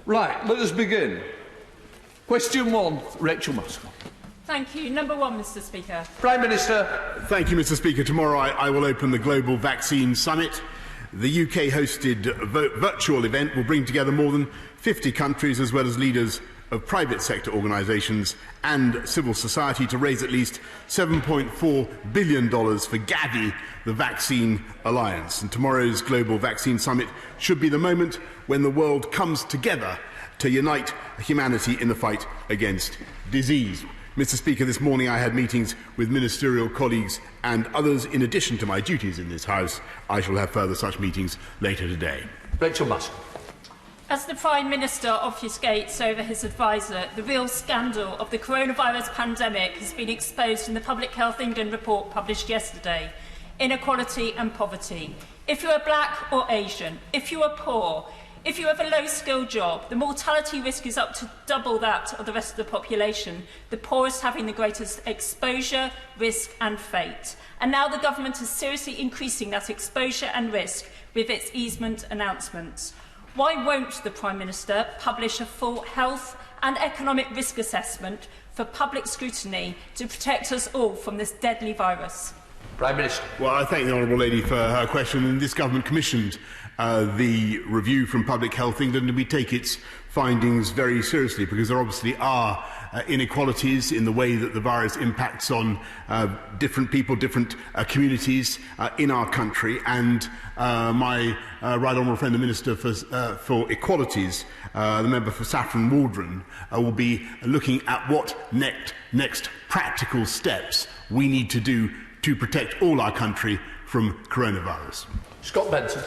Right, let us begin. Question 1, Rachel Muscle. Thank you. Number 1, Mr Speaker. Prime Minister. Thank you, Mr Speaker. Tomorrow I will open the Global Vaccine Summit. The UK-hosted virtual event will bring together more than 50 countries as well as leaders of private sector organisations and civil society to raise at least $7.4 billion for Gavi, the Vaccine Alliance. And tomorrow's Global Vaccine Summit should be the moment when the world comes together to unite humanity in the fight against disease. Mr Speaker, this morning I had meetings with ministerial colleagues and others. In addition to my duties in this House, I shall have further such meetings later today. Rachel Muscle. As the Prime Minister obfuscates over his adviser, the real scandal of the coronavirus pandemic has been exposed in the Public Health England report published yesterday. Inequality and poverty. If you are black or Asian, if you are poor, if you have a low-skilled job, the mortality risk is up to double that of the rest of the population, the poorest having the greatest exposure, risk and fate. And now the government is seriously increasing that exposure and risk with its easement announcements. Why won't the Prime Minister publish a full health and economic risk assessment for public scrutiny to protect us all from this deadly virus? Prime Minister. Well, I thank the honourable lady for her question. And this government commissioned the review from Public Health England, and we take its findings very seriously because there obviously are inequalities in the way that the virus impacts on different people, different communities in our country. And my right honourable friend, the Minister for Equalities, the member for Saffron Waldron, will be looking at what next practical steps we need to do to protect all our country from coronavirus. Scott Benson.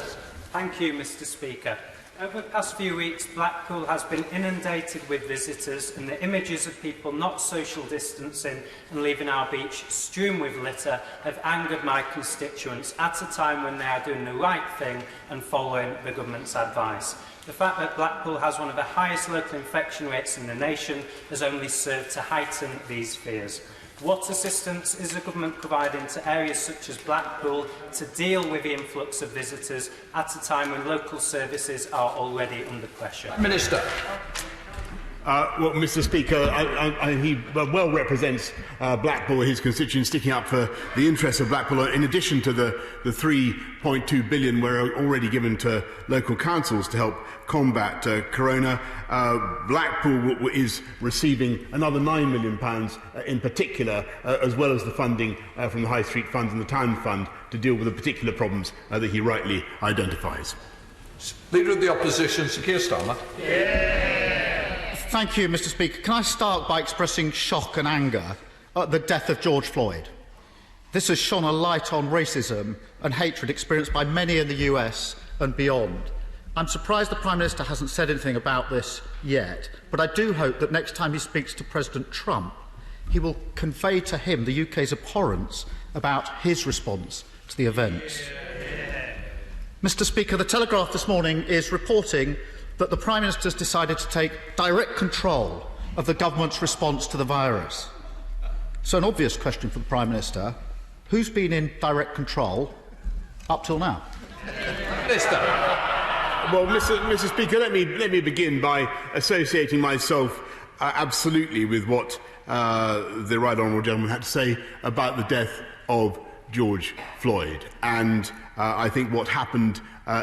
Thank you, Mr Speaker. Over the past few weeks, Blackpool has been inundated with visitors, and the images of people not social distancing and leaving our beach strewn with litter have angered my constituents at a time when they are doing the right thing and following the government's advice. The fact that Blackpool has one of the highest local infection rates in the nation has only served to heighten these fears. What assistance is the government providing to areas such as Blackpool to deal with the influx of visitors at a time when local services are already under pressure? Minister. Well, Mr Speaker, he well represents Blackpool, his constituents, sticking up for the interests of Blackpool. In addition to the £3.2 billion we're already given to local councils to help combat corona, Blackpool is receiving another £9 million in particular, as well as the funding from the High Street Fund and the Town Fund to deal with the particular problems that he rightly identifies. Leader of the Opposition, Sir Keir Starmer. Thank you, Mr Speaker. Can I start by expressing shock and anger at the death of George Floyd? This has shone a light on racism and hatred experienced by many in the US and beyond. I'm surprised the Prime Minister hasn't said anything about this yet, but I do hope that next time he speaks to President Trump, he will convey to him the UK's abhorrence about his response to the events. Mr Speaker, The Telegraph this morning is reporting that the Prime Minister has decided to take direct control of the government's response to the virus. So an obvious question for the Prime Minister: who's been in direct control up till now? Minister. Well, Mr Speaker, let me begin by associating myself absolutely with what the right honourable gentleman had to say about the death of George Floyd. And I think what happened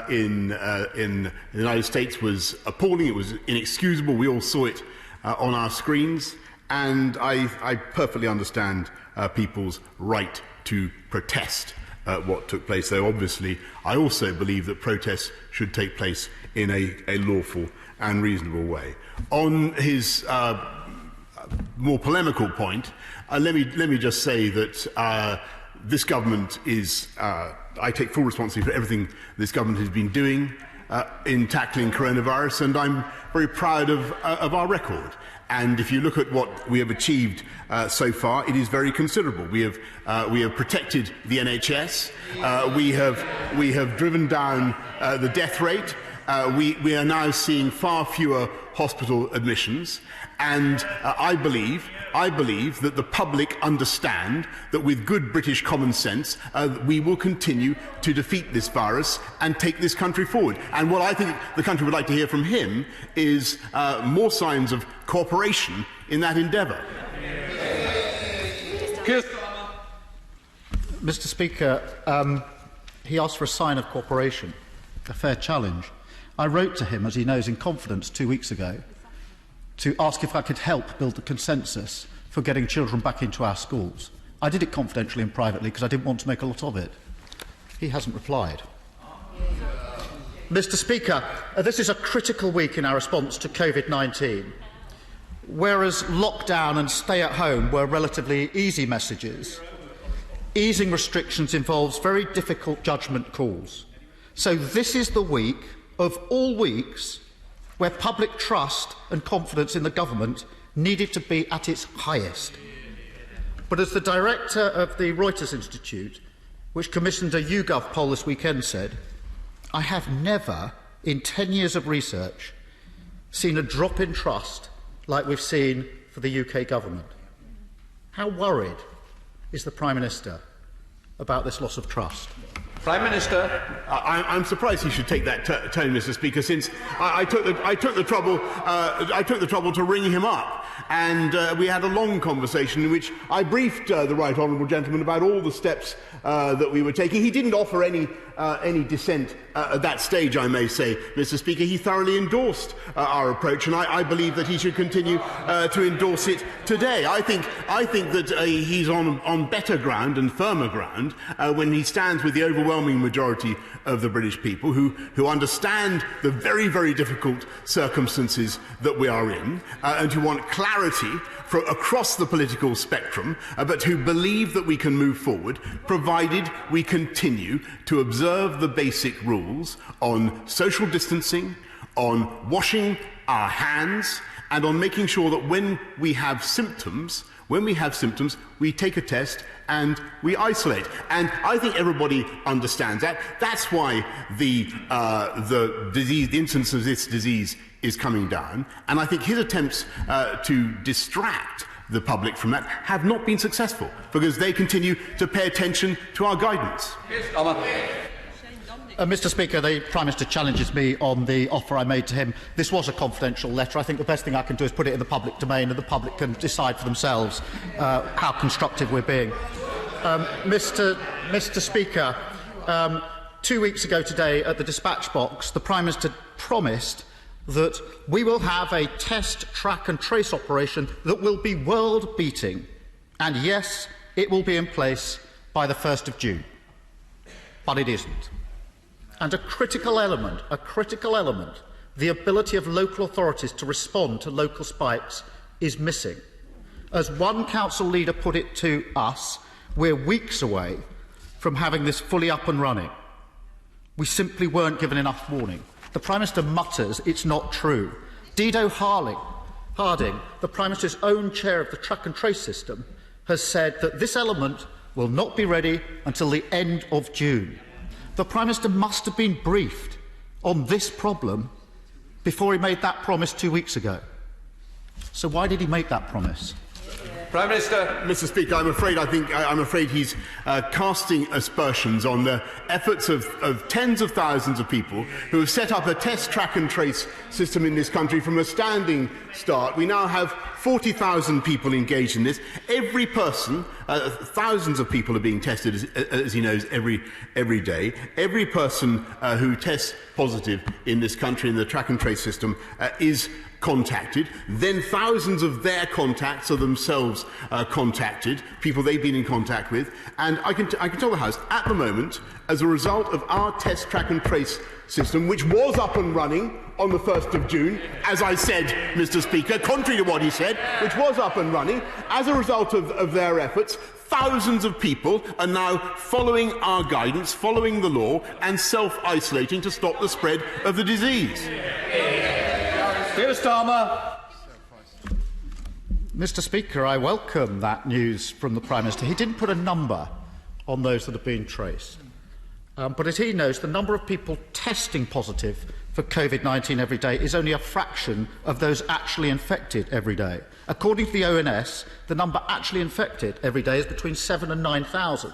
in the United States was appalling. It was inexcusable. We all saw it on our screens. And I perfectly understand people's right to protest what took place, though obviously I also believe that protests should take place in a lawful and reasonable way. On his more polemical point, let me just say that this government is, I take full responsibility for everything this government has been doing in tackling coronavirus, and I'm very proud of our record. And if you look at what we have achieved so far, it is very considerable. We have protected the NHS. We have driven down the death rate. We are now seeing far fewer hospital admissions, and I believe I believe that the public understand that with good British common sense, we will continue to defeat this virus and take this country forward. And what I think the country would like to hear from him is more signs of cooperation in that endeavour. Mr. Speaker, he asked for a sign of cooperation, a fair challenge. I wrote to him, as he knows, in confidence 2 weeks ago, to ask if I could help build the consensus for getting children back into our schools. I did it confidentially and privately because I didn't want to make a lot of it. He hasn't replied. Mr. Speaker, this is a critical week in our response to COVID-19. Whereas lockdown and stay at home were relatively easy messages, easing restrictions involves very difficult judgment calls. So this is the week of all weeks where public trust and confidence in the government needed to be at its highest. But as the director of the Reuters Institute, which commissioned a YouGov poll this weekend, said, I have never, in 10 years of research, seen a drop in trust like we've seen for the UK government. How worried is the Prime Minister about this loss of trust? Prime Minister. I'm surprised he should take that tone, Mr. Speaker, since I took the trouble to ring him up, and we had a long conversation in which I briefed the right honourable gentleman about all the steps that we were taking. He didn't offer any dissent at that stage, I may say, Mr. Speaker. He thoroughly endorsed our approach, and I believe that he should continue to endorse it today. I think that he's on better ground and firmer ground when he stands with the overwhelming majority of the British people who understand the very, very difficult circumstances that we are in and who want clarity across the political spectrum, but who believe that we can move forward, provided we continue to observe the basic rules on social distancing, on washing our hands, and on making sure that when we have symptoms, we take a test and we isolate. And I think everybody understands that. That's why the incidence of this disease is coming down. And I think his attempts to distract the public from that have not been successful, because they continue to pay attention to our guidance. Mr. Speaker, the Prime Minister challenges me on the offer I made to him. This was a confidential letter. I think the best thing I can do is put it in the public domain, and the public can decide for themselves how constructive we're being. Mr. Speaker, 2 weeks ago today at the dispatch box, the Prime Minister promised that we will have a test, track and trace operation that will be world-beating. And yes, it will be in place by the 1st of June. But it isn't. And a critical element, the ability of local authorities to respond to local spikes, is missing. As one council leader put it to us, we're weeks away from having this fully up and running. We simply weren't given enough warning. The Prime Minister mutters it's not true. Dido Harding, the Prime Minister's own chair of the track and trace system, has said that this element will not be ready until the end of June. The Prime Minister must have been briefed on this problem before he made that promise 2 weeks ago. So why did he make that promise? Prime Minister. Mr. Speaker, I'm afraid he's casting aspersions on the efforts of tens of thousands of people who have set up a test, track and trace system in this country from a standing start. We now have 40,000 people engaged in this. Every person, thousands of people are being tested, as he knows, every day. Every person who tests positive in this country in the track and trace system is contacted. Then thousands of their contacts are themselves contacted, people they've been in contact with. And I can tell the House, at the moment, as a result of our test, track and trace system, which was up and running on the 1st of June, as I said, Mr. Speaker, contrary to what he said, which was up and running, as a result of their efforts, thousands of people are now following our guidance, following the law, and self-isolating to stop the spread of the disease. Keir Starmer. Mr. Speaker, I welcome that news from the Prime Minister. He didn't put a number on those that have been traced. But as he knows, the number of people testing positive for COVID-19 every day is only a fraction of those actually infected every day. According to the ONS, the number actually infected every day is between 7,000 and 9,000.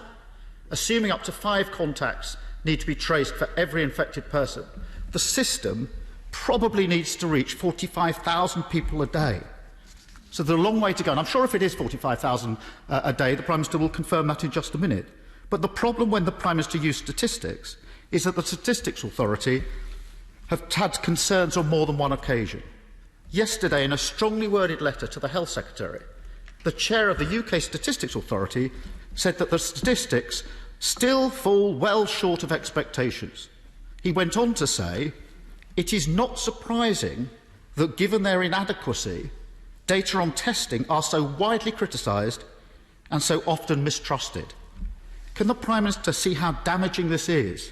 Assuming up to 5 contacts need to be traced for every infected person, the system probably needs to reach 45,000 people a day. So there's a long way to go. And I'm sure if it is 45,000 a day, the Prime Minister will confirm that in just a minute. But the problem when the Prime Minister used statistics is that the Statistics Authority have had concerns on more than one occasion. Yesterday, in a strongly worded letter to the Health Secretary, the chair of the UK Statistics Authority said that the statistics still fall well short of expectations. He went on to say, "It is not surprising that, given their inadequacy, data on testing are so widely criticised and so often mistrusted." Can the Prime Minister see how damaging this is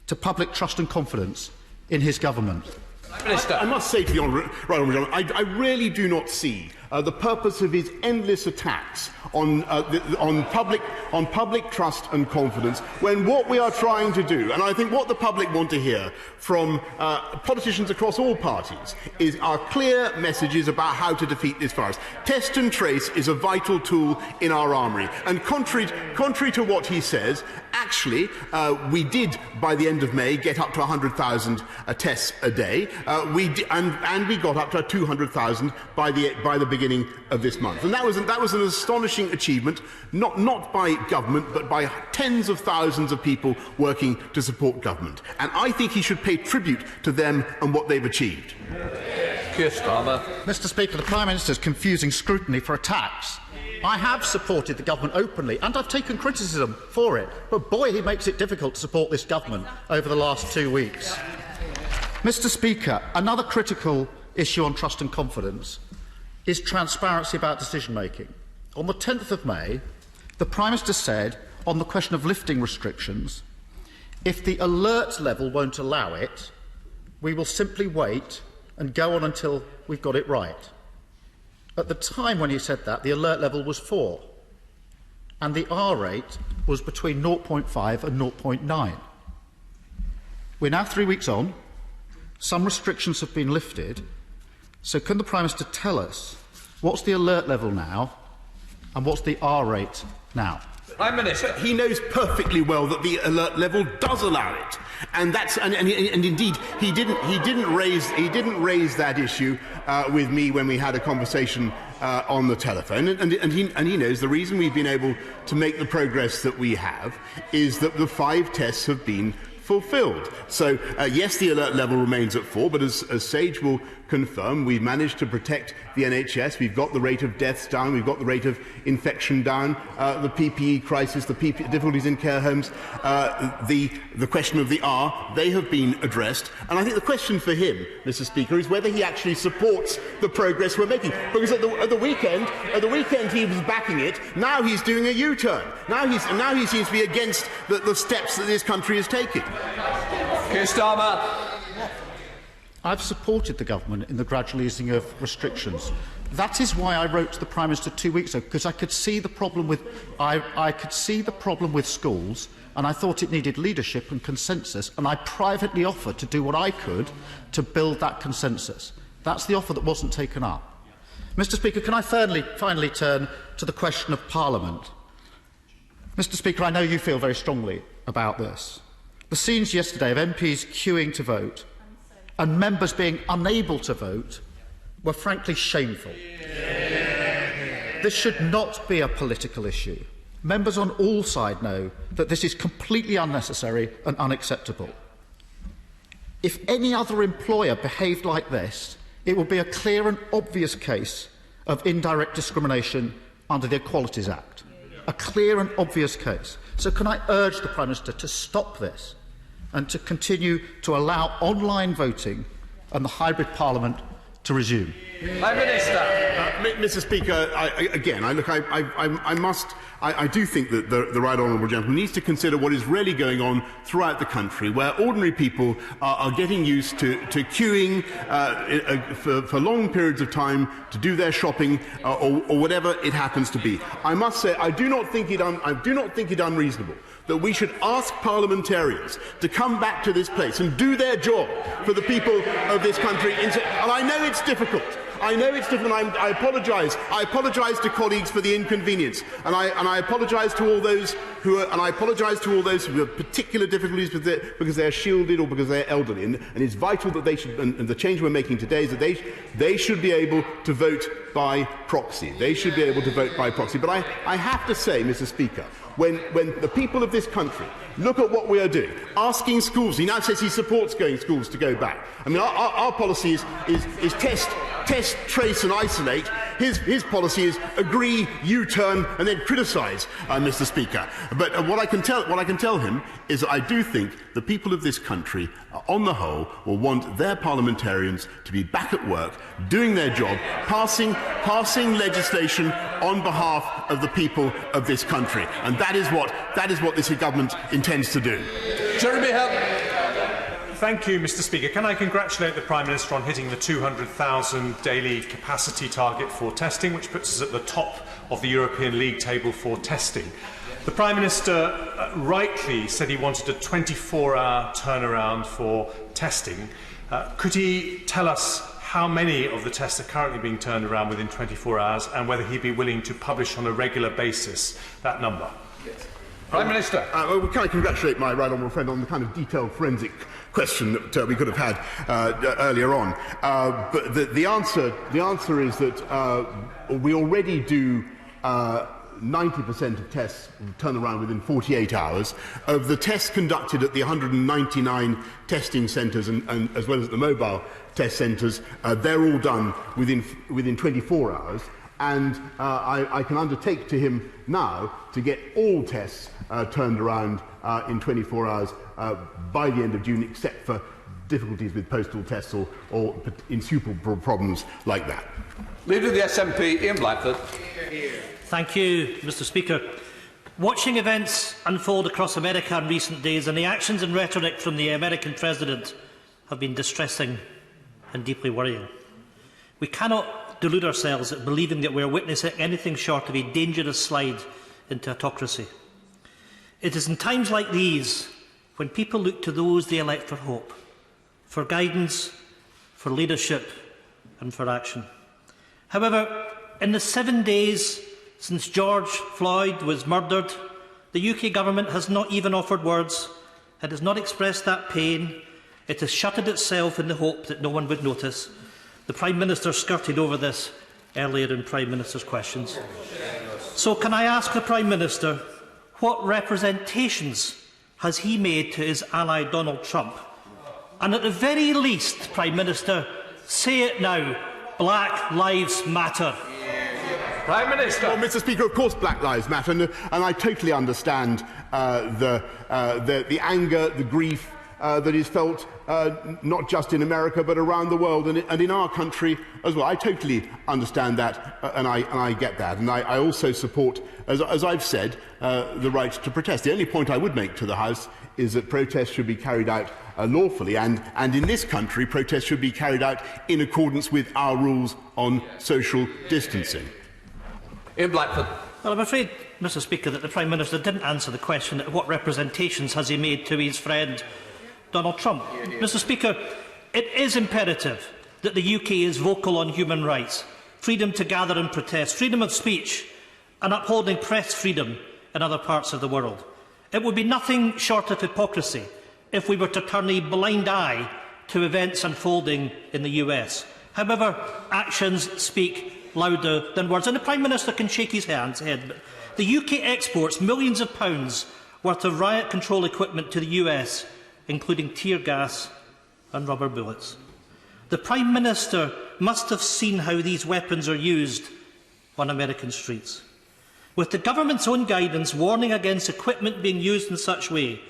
to public trust and confidence in his government? I must say to the Honourable Gentleman, I really do not see the purpose of his endless attacks on public trust and confidence, when what we are trying to do, and I think what the public want to hear from politicians across all parties, are clear messages about how to defeat this virus. Test and trace is a vital tool in our armoury, and contrary to what he says, actually, we did, by the end of May, get up to 100,000 tests a day, and we got up to 200,000 by the beginning of this month. And that was an astonishing achievement, not by government, but by tens of thousands of people working to support government. And I think he should pay tribute to them and what they've achieved. Keir Starmer. Mr. Speaker, the Prime Minister is confusing scrutiny for attacks. I have supported the government openly, and I've taken criticism for it, but boy, he makes it difficult to support this government over the last 2 weeks. Mr. Speaker, another critical issue on trust and confidence is transparency about decision-making. On the 10th of May, the Prime Minister said, on the question of lifting restrictions, if the alert level won't allow it, we will simply wait and go on until we've got it right. At the time when he said that, the alert level was 4, and the R rate was between 0.5 and 0.9. We're now 3 weeks on. Some restrictions have been lifted. So can the Prime Minister tell us what's the alert level now and what's the R rate now? Prime Minister. He knows perfectly well that the alert level does allow it, and indeed he didn't raise that issue with me when we had a conversation on the telephone, and he knows the reason we've been able to make the progress that we have is that the 5 tests have been fulfilled. So, yes, the alert level remains at 4, but as Sage will confirm, we've managed to protect the NHS. We've got the rate of deaths down. We've got the rate of infection down. The PPE crisis, the difficulties in care homes, the question of the R, they have been addressed. And I think the question for him, Mr. Speaker, is whether he actually supports the progress we're making. Because at the weekend he was backing it. Now he's doing a U-turn. Now he seems to be against the steps that this country is taking. Keir Starmer. I've supported the government in the gradual easing of restrictions. That is why I wrote to the Prime Minister 2 weeks ago, because I could see the problem with schools, and I thought it needed leadership and consensus, and I privately offered to do what I could to build that consensus. That's the offer that wasn't taken up. Mr. Speaker, can I finally turn to the question of Parliament? Mr. Speaker, I know you feel very strongly about this. The scenes yesterday of MPs queuing to vote and members being unable to vote were frankly shameful. This should not be a political issue. Members on all sides know that this is completely unnecessary and unacceptable. If any other employer behaved like this, it would be a clear and obvious case of indirect discrimination under the Equalities Act. A clear and obvious case. So can I urge the Prime Minister to stop this and to continue to allow online voting and the hybrid Parliament to resume? Prime Minister. Mr. Speaker, I do think that the right honourable gentleman needs to consider what is really going on throughout the country, where ordinary people are getting used to queuing for long periods of time to do their shopping or whatever it happens to be. I must say, I do not think it unreasonable that we should ask parliamentarians to come back to this place and do their job for the people of this country. And I know it's difficult. I know it's different. I apologise. I apologise to colleagues for the inconvenience, and I apologise to all those who have particular difficulties because they are shielded or because they are elderly. And it's vital that they should. And the change we're making today is that they should be able to vote by proxy. They should be able to vote by proxy. But I have to say, Mr. Speaker, when the people of this country look at what we are doing, asking schools, he now says he supports schools to go back. I mean, our policy is test, trace and isolate. His policy is agree, U-turn and then criticise, Mr. Speaker. But what I can tell him is that I do think the people of this country, on the whole, will want their parliamentarians to be back at work, doing their job, passing legislation on behalf of the people of this country. And that is what this government intends to do. Jeremy Hunt. Thank you, Mr. Speaker. Can I congratulate the Prime Minister on hitting the 200,000 daily capacity target for testing, which puts us at the top of the European League table for testing. The Prime Minister rightly said he wanted a 24-hour turnaround for testing. Could he tell us how many of the tests are currently being turned around within 24 hours and whether he'd be willing to publish on a regular basis that number? Yes. Prime Minister. Well, can I congratulate my right honourable friend on the kind of detailed forensic question that we could have had earlier on. But the answer is that we already do 90% of tests turn around within 48 hours. Of the tests conducted at the 199 testing centres and as well as the mobile test centres, they're all done within 24 hours. And I can undertake to him now to get all tests turned around in 24 hours by the end of June, except for difficulties with postal tests or insuperable problems like that. Leader of the SNP, Ian Blackford. Thank you, Mr. Speaker. Watching events unfold across America in recent days and the actions and rhetoric from the American President have been distressing and deeply worrying. We cannot delude ourselves at believing that we are witnessing anything short of a dangerous slide into autocracy. It is in times like these when people look to those they elect for hope, for guidance, for leadership and for action. However, in the 7 days since George Floyd was murdered, the UK Government has not even offered words. It has not expressed that pain. It has shuttered itself in the hope that no one would notice. The Prime Minister skirted over this earlier in Prime Minister's questions. So can I ask the Prime Minister, what representations has he made to his ally Donald Trump? And at the very least, Prime Minister, say it now, Black Lives Matter. Prime Minister. Well, Mr. Speaker, of course Black Lives Matter, and I totally understand the anger, the grief that is felt not just in America but around the world and in our country as well. I totally understand that and I get that. And I also support, as I've said, the right to protest. The only point I would make to the House is that protests should be carried out lawfully, and in this country protests should be carried out in accordance with our rules on social distancing. Ian Blackford. Well, I'm afraid, Mr. Speaker, that the Prime Minister didn't answer the question what representations has he made to his friend Donald Trump. Mr. Speaker, it is imperative that the UK is vocal on human rights, freedom to gather and protest, freedom of speech and upholding press freedom in other parts of the world. It would be nothing short of hypocrisy if we were to turn a blind eye to events unfolding in the US. However, actions speak louder than words, and the Prime Minister can shake his head. But the UK exports millions of pounds worth of riot control equipment to the US, including tear gas and rubber bullets. The Prime Minister must have seen how these weapons are used on American streets. With the government's own guidance warning against equipment being used in such way,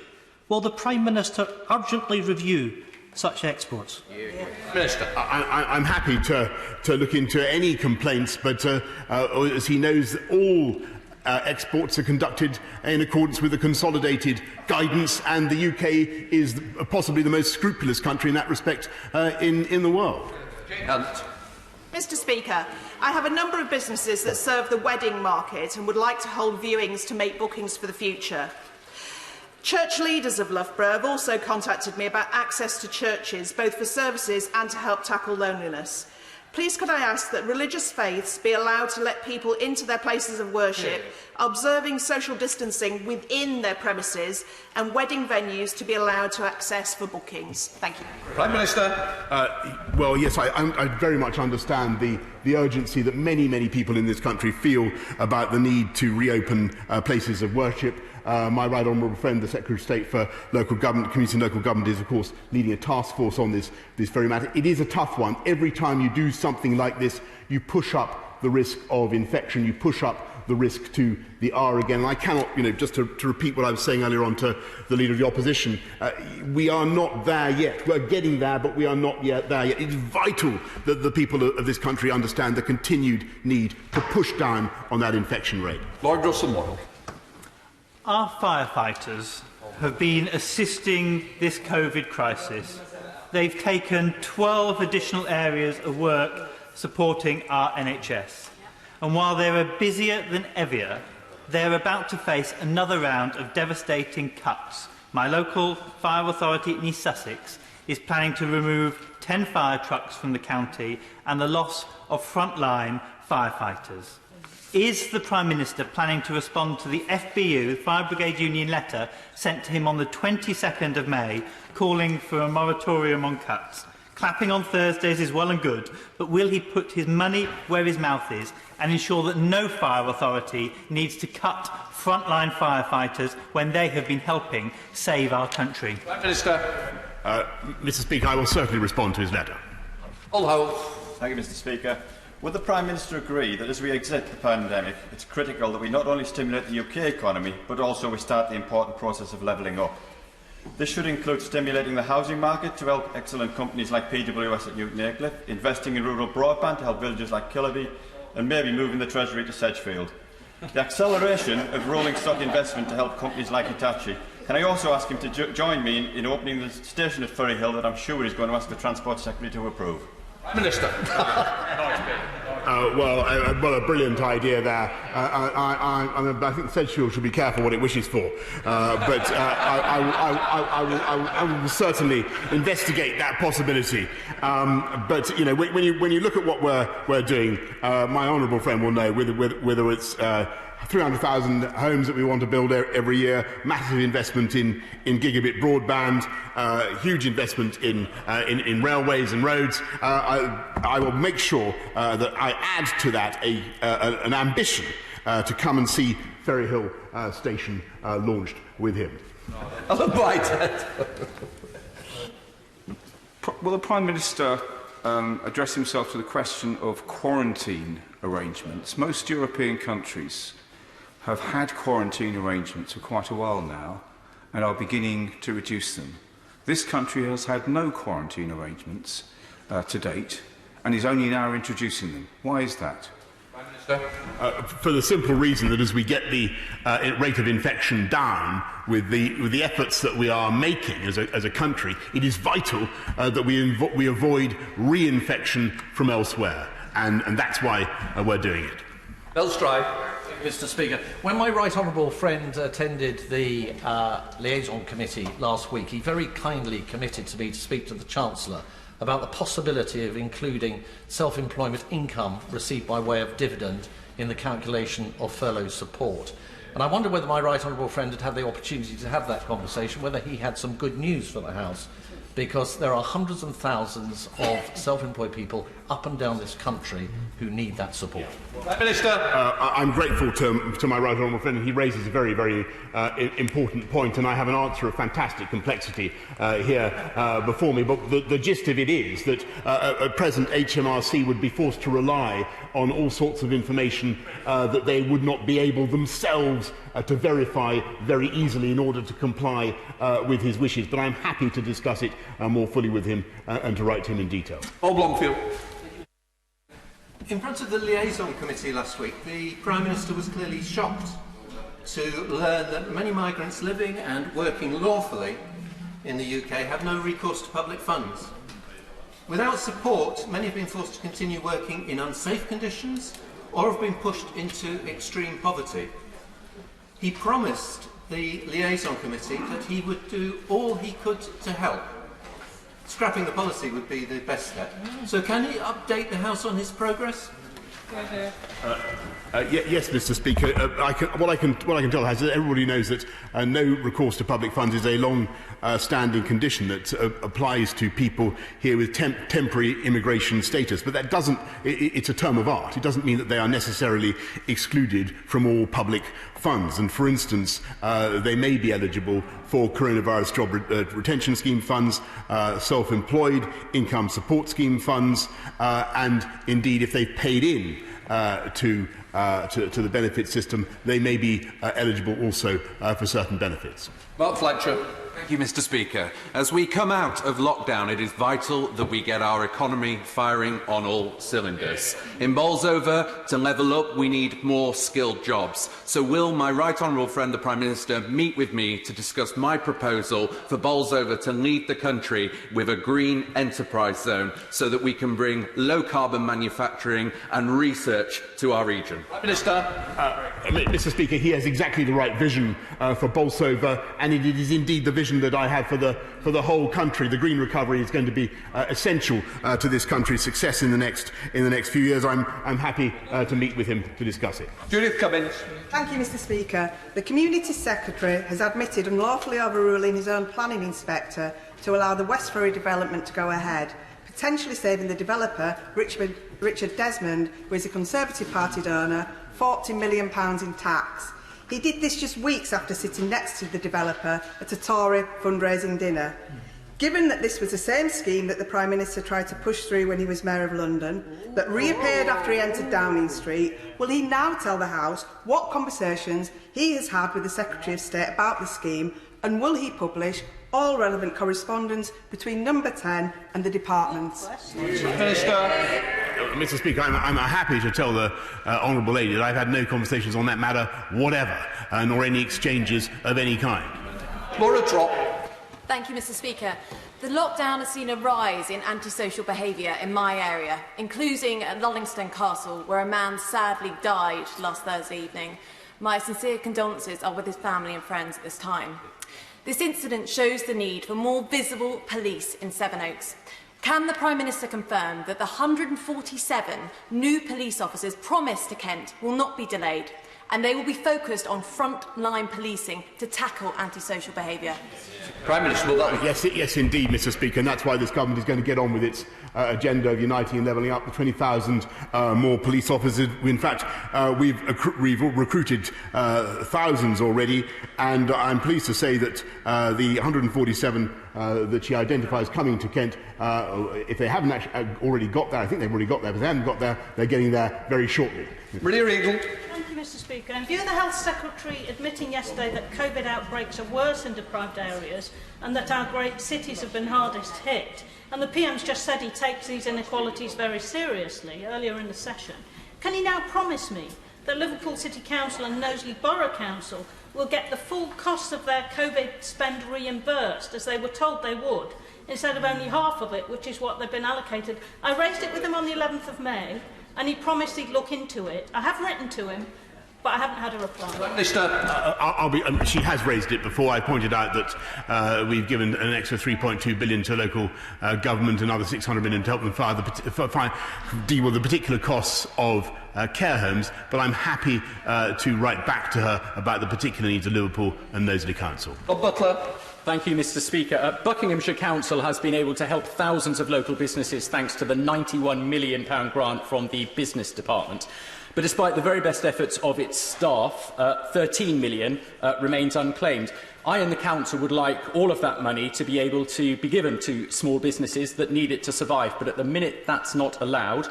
will the Prime Minister urgently review such exports? Minister. I'm happy to look into any complaints, but as he knows, all exports are conducted in accordance with the consolidated guidance, and the UK is possibly the most scrupulous country in that respect in the world. Mr. Speaker, I have a number of businesses that serve the wedding market and would like to hold viewings to make bookings for the future. Church leaders of Loughborough have also contacted me about access to churches, both for services and to help tackle loneliness. Please could I ask that religious faiths be allowed to let people into their places of worship, observing social distancing within their premises, and wedding venues to be allowed to access for bookings? Thank you. Prime Minister. Well, yes, I very much understand the urgency that many people in this country feel about the need to reopen places of worship. My right honourable friend, the Secretary of State for Local Government, Community and Local Government, is of course leading a task force on this very matter. It is a tough one. Every time you do something like this, you push up the risk of infection, you push up the risk to the R again. And I cannot, just to repeat what I was saying earlier on to the Leader of the Opposition, we are not there yet. We're getting there, but we are not yet there yet. It is vital that the people of this country understand the continued need to push down on that infection rate. Lord Russell-Moyle. Our firefighters have been assisting this COVID crisis. They've taken 12 additional areas of work supporting our NHS. And while they are busier than ever, they're about to face another round of devastating cuts. My local fire authority in East Sussex is planning to remove 10 fire trucks from the county and the loss of frontline firefighters. Is the Prime Minister planning to respond to the FBU, the Fire Brigade Union letter, sent to him on the 22nd of May, calling for a moratorium on cuts? Clapping on Thursdays is well and good, but will he put his money where his mouth is and ensure that no fire authority needs to cut frontline firefighters when they have been helping save our country? Prime Minister. Mr. Speaker, I will certainly respond to his letter. Thank you, Mr. Speaker. Would the Prime Minister agree that as we exit the pandemic, it's critical that we not only stimulate the UK economy, but also we start the important process of levelling up? This should include stimulating the housing market to help excellent companies like PWS at Newton Aycliffe, investing in rural broadband to help villages like Killaby, and maybe moving the Treasury to Sedgefield. The acceleration of rolling stock investment to help companies like Hitachi. Can I also ask him to join me in opening the station at Ferryhill that I'm sure he's going to ask the Transport Secretary to approve? Prime Minister. Well, a brilliant idea there. I think Sedgefield should be careful what it wishes for. But I will certainly investigate that possibility. But when you look at what we're doing, my honourable friend will know whether it's 300,000 homes that we want to build every year, massive investment in gigabit broadband, huge investment in railways and roads. I will make sure that I add to that an ambition to come and see Ferryhill Station launched with him. Will the Prime Minister address himself to the question of quarantine arrangements? Most European countries have had quarantine arrangements for quite a while now and are beginning to reduce them. This country has had no quarantine arrangements to date and is only now introducing them. Why is that? Prime Minister. For the simple reason that as we get the rate of infection down with the efforts that we are making as a country, it is vital that we avoid reinfection from elsewhere, and that's why we're doing it. Bill Stride. Mr. Speaker, when my right honourable friend attended the liaison committee last week, he very kindly committed to me to speak to the Chancellor about the possibility of including self-employment income received by way of dividend in the calculation of furlough support. And I wonder whether my right honourable friend had had the opportunity to have that conversation, whether he had some good news for the House, because there are hundreds and thousands of self-employed people up and down this country who need that support. Prime Minister. I'm grateful to my right honourable friend. He raises a very, very important point, and I have an answer of fantastic complexity here before me. But the gist of it is that at present HMRC would be forced to rely on all sorts of information that they would not be able themselves to verify very easily in order to comply with his wishes. But I'm happy to discuss it more fully with him and to write to him in detail. Bob Longfield. In front of the liaison committee last week, the Prime Minister was clearly shocked to learn that many migrants living and working lawfully in the UK have no recourse to public funds. Without support, many have been forced to continue working in unsafe conditions or have been pushed into extreme poverty. He promised the liaison committee that he would do all he could to help. Scrapping the policy would be the best step. So can he update the House on his progress? Yes, Mr. Speaker. What I can tell is that everybody knows that no recourse to public funds is a long-standing condition that applies to people here with temporary immigration status. But that doesn't. It's a term of art. It doesn't mean that they are necessarily excluded from all public funds. And for instance, they may be eligible for coronavirus job retention scheme funds, self-employed income support scheme funds, and indeed, if they've paid in to the benefit system, they may be eligible also for certain benefits. Mark Fletcher. Thank you, Mr. Speaker. As we come out of lockdown, it is vital that we get our economy firing on all cylinders. In Bolsover, to level up, we need more skilled jobs. So will my right honourable friend, the Prime Minister, meet with me to discuss my proposal for Bolsover to lead the country with a green enterprise zone so that we can bring low-carbon manufacturing and research to our region? Prime Minister. Mr. Speaker, he has exactly the right vision for Bolsover, and it is indeed the vision that I have for the whole country. The green recovery is going to be essential to this country's success in the next few years. I'm happy to meet with him to discuss it. Judith Cummins. Thank you, Mr. Speaker. The Community Secretary has admitted unlawfully overruling his own planning inspector to allow the West Furry development to go ahead, potentially saving the developer, Richard Desmond, who is a Conservative Party donor, £40 million in tax. He did this just weeks after sitting next to the developer at a Tory fundraising dinner. Given that this was the same scheme that the Prime Minister tried to push through when he was Mayor of London, that reappeared after he entered Downing Street, will he now tell the House what conversations he has had with the Secretary of State about the scheme, and will he publish all relevant correspondence between Number 10 and the departments? Minister. Mr. Speaker, I'm happy to tell the honourable lady that I've had no conversations on that matter whatever, nor any exchanges of any kind. Laura Trott. Thank you, Mr. Speaker. The lockdown has seen a rise in antisocial behaviour in my area, including at Lullingstone Castle, where a man sadly died last Thursday evening. My sincere condolences are with his family and friends at this time. This incident shows the need for more visible police in Sevenoaks. Can the Prime Minister confirm that the 147 new police officers promised to Kent will not be delayed, and they will be focused on front-line policing to tackle antisocial behaviour? Prime Minister, will that... Yes, indeed, Mr. Speaker, and that's why this government is going to get on with its agenda of uniting and levelling up. The 20,000 more police officers. In fact, we've recruited thousands already, and I'm pleased to say that the 147 that she identifies coming to Kent, if they haven't actually already got there, I think they've already got there, but if they haven't got there, they're getting there very shortly. Maria Eagle. Thank you, Mr. Speaker. In view of the Health Secretary admitting yesterday that COVID outbreaks are worse in deprived areas and that our great cities have been hardest hit, and the PM's just said he takes these inequalities very seriously earlier in the session, can he now promise me that Liverpool City Council and Knowsley Borough Council will get the full cost of their COVID spend reimbursed, as they were told they would, instead of only half of it, which is what they've been allocated? I raised it with him on the 11th of May, and he promised he'd look into it. I have written to him, but I haven't had a reply. Minister. She has raised it before. I pointed out that we've given an extra £3.2 billion to local government, another £600 million to help them deal with the particular costs of care homes, but I'm happy to write back to her about the particular needs of Liverpool and Knowsley Council. Bob Butler. Thank you, Mr. Speaker. Buckinghamshire Council has been able to help thousands of local businesses thanks to the £91 million grant from the Business Department. But despite the very best efforts of its staff, £13 million remains unclaimed. I and the Council would like all of that money to be able to be given to small businesses that need it to survive, but at the minute that's not allowed.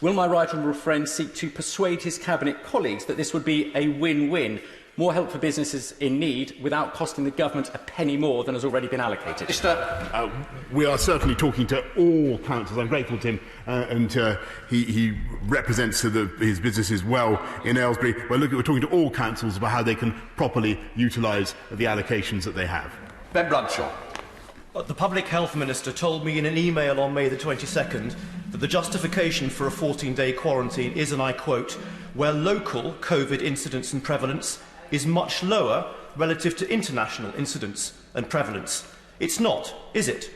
Will my right honourable friend seek to persuade his Cabinet colleagues that this would be a win-win? More help for businesses in need without costing the government a penny more than has already been allocated. We are certainly talking to all councils. I'm grateful to him, and he represents his businesses well in Aylesbury. We're talking to all councils about how they can properly utilise the allocations that they have. Ben Bradshaw. The Public Health Minister told me in an email on May the 22nd that the justification for a 14-day quarantine is, and I quote, where local COVID incidence and prevalence is much lower relative to international incidence and prevalence. It's not, is it?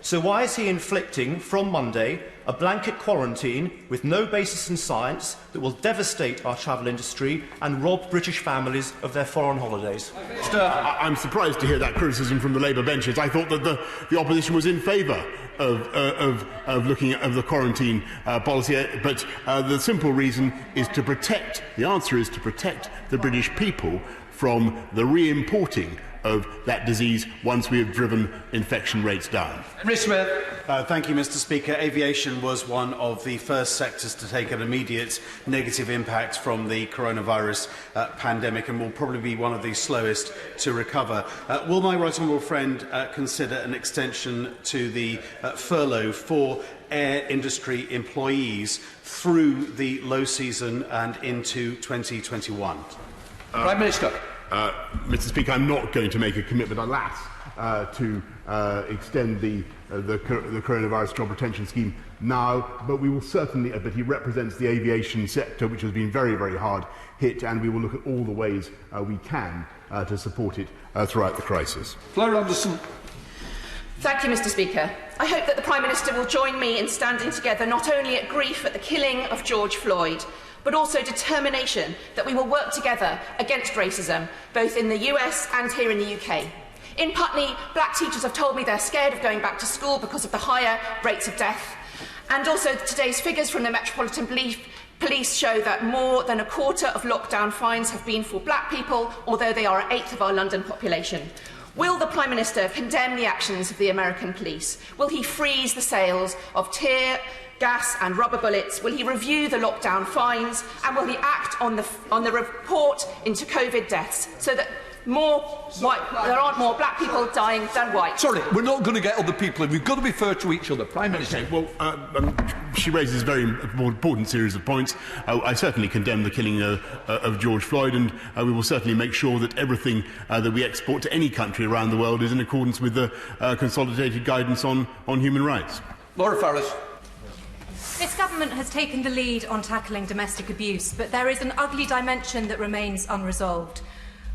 So why is he inflicting, from Monday, a blanket quarantine with no basis in science that will devastate our travel industry and rob British families of their foreign holidays? I'm surprised to hear that criticism from the Labour benches. I thought that the opposition was in favour of looking at the quarantine policy, but the simple reason is to protect. The answer is to protect the British people from the re-importing of that disease once we have driven infection rates down. Henry Smith. Thank you, Mr. Speaker. Aviation was one of the first sectors to take an immediate negative impact from the coronavirus pandemic and will probably be one of the slowest to recover. Will my right honourable friend consider an extension to the furlough for air industry employees through the low season and into 2021? Prime Minister. Mr. Speaker, I'm not going to make a commitment, alas, to extend the coronavirus job retention scheme now, but we will certainly. But he represents the aviation sector, which has been very, very hard hit, and we will look at all the ways we can to support it throughout the crisis. Flora Anderson. Thank you, Mr. Speaker. I hope that the Prime Minister will join me in standing together not only at grief at the killing of George Floyd, but also determination that we will work together against racism, both in the US and here in the UK. In Putney, black teachers have told me they're scared of going back to school because of the higher rates of death. And also today's figures from the Metropolitan Police show that more than a quarter of lockdown fines have been for black people, although they are an eighth of our London population. Will the Prime Minister condemn the actions of the American police? Will he freeze the sales of tear gas and rubber bullets? Will he review the lockdown fines? And will he act on the report into COVID deaths so that there aren't more black people dying than white? Sorry, we're not going to get other people in. We've got to be fair to each other. Prime Minister. Okay, well, she raises a very important series of points. I certainly condemn the killing of George Floyd, and we will certainly make sure that everything that we export to any country around the world is in accordance with the consolidated guidance on human rights. Laura Farris. This government has taken the lead on tackling domestic abuse, but there is an ugly dimension that remains unresolved,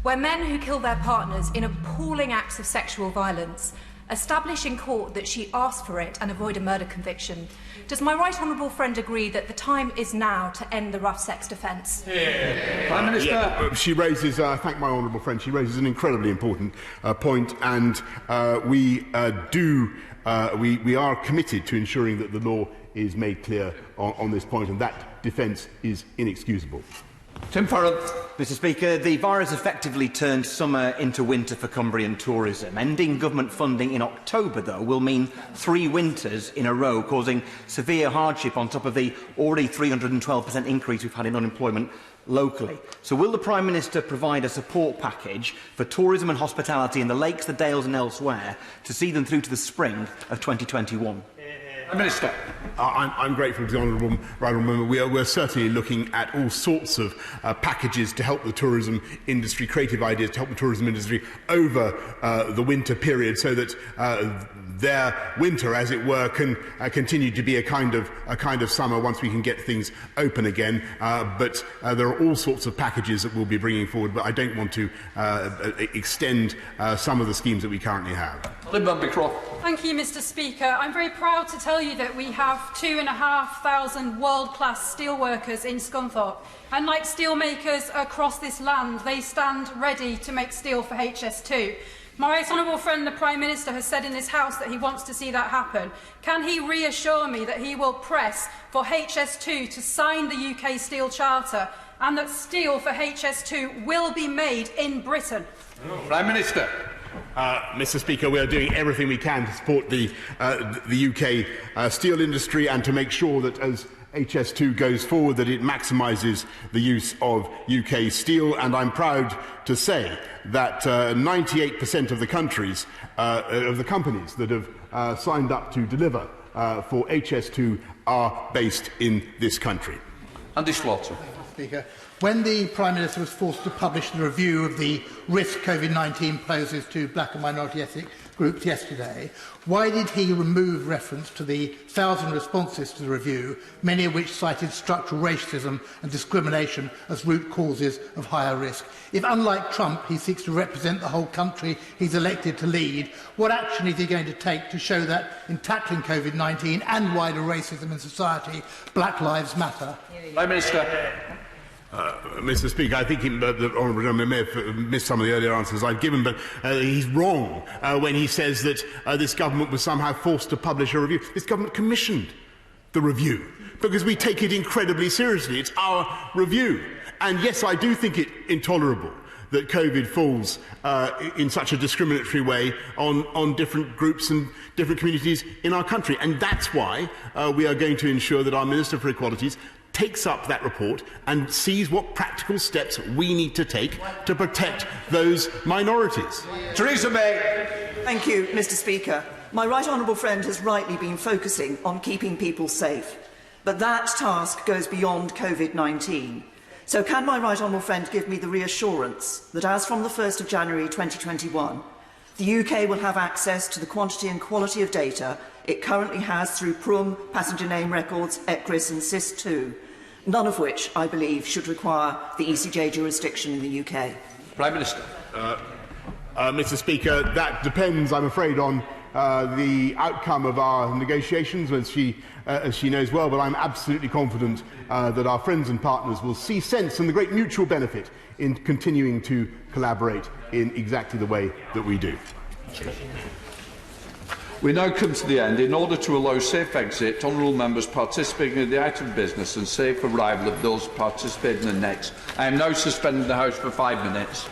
where men who kill their partners in appalling acts of sexual violence establish in court that she asked for it and avoid a murder conviction. Does my right honourable friend agree that the time is now to end the rough sex defence? Yeah. Prime Minister. Yeah, she raises, thank my honourable friend, she raises an incredibly important point, and we are committed to ensuring that the law is made clear on this point, and that defence is inexcusable. Tim Farrell. Mr. Speaker, the virus effectively turned summer into winter for Cumbrian tourism. Ending government funding in October, though, will mean 3 winters in a row, causing severe hardship on top of the already 312% increase we've had in unemployment locally. So will the Prime Minister provide a support package for tourism and hospitality in the lakes, the dales and elsewhere to see them through to the spring of 2021? Minister. I'm grateful to the honourable member. We're certainly looking at all sorts of packages to help the tourism industry, creative ideas to help the tourism industry over the winter period, so that their winter, as it were, can continue to be a kind of summer once we can get things open again. But there are all sorts of packages that we'll be bringing forward, but I don't want to extend some of the schemes that we currently have. Thank you, Mr. Speaker. I'm very proud to tell you that we have 2,500 world-class steelworkers in Scunthorpe. And like steelmakers across this land, they stand ready to make steel for HS2. My right honourable friend, the Prime Minister, has said in this House that he wants to see that happen. Can he reassure me that he will press for HS2 to sign the UK Steel Charter and that steel for HS2 will be made in Britain? Prime Minister. Mr. Speaker, we are doing everything we can to support the UK steel industry and to make sure that as HS2 goes forward that it maximises the use of UK steel, and I'm proud to say that 98% of the companies that have signed up to deliver for HS2 are based in this country. Andy Slaughter. Speaker, When the Prime Minister was forced to publish the review of the risk COVID-19 poses to black and minority ethnic groups yesterday, why did he remove reference to the 1,000 responses to the review, many of which cited structural racism and discrimination as root causes of higher risk? If, unlike Trump, he seeks to represent the whole country he's elected to lead, what action is he going to take to show that in tackling COVID-19 and wider racism in society, Black Lives Matter? Prime Minister. Mr. Speaker, I think the Honourable Gentleman may have missed some of the earlier answers I've given, but he's wrong when he says that this government was somehow forced to publish a review. This government commissioned the review because we take it incredibly seriously. It's our review. And yes, I do think it intolerable that COVID falls in such a discriminatory way on different groups and different communities in our country. And that's why we are going to ensure that our Minister for Equalities takes up that report and sees what practical steps we need to take to protect those minorities. Theresa May. Thank you, Mr. Speaker. My right honourable friend has rightly been focusing on keeping people safe. But that task goes beyond COVID-19. So can my right honourable friend give me the reassurance that as from the 1st of January 2021, the UK will have access to the quantity and quality of data it currently has through PRUM, passenger name records, ECRIS and SIS2, none of which, I believe, should require the ECJ jurisdiction in the UK? Prime Minister. Mr. Speaker, that depends, I'm afraid, on the outcome of our negotiations, as she knows well, but I'm absolutely confident that our friends and partners will see sense and the great mutual benefit in continuing to collaborate in exactly the way that we do. We now come to the end. In order to allow safe exit, honourable members participating in the item of business and safe arrival of those participating in the next, I am now suspending the House for 5 minutes.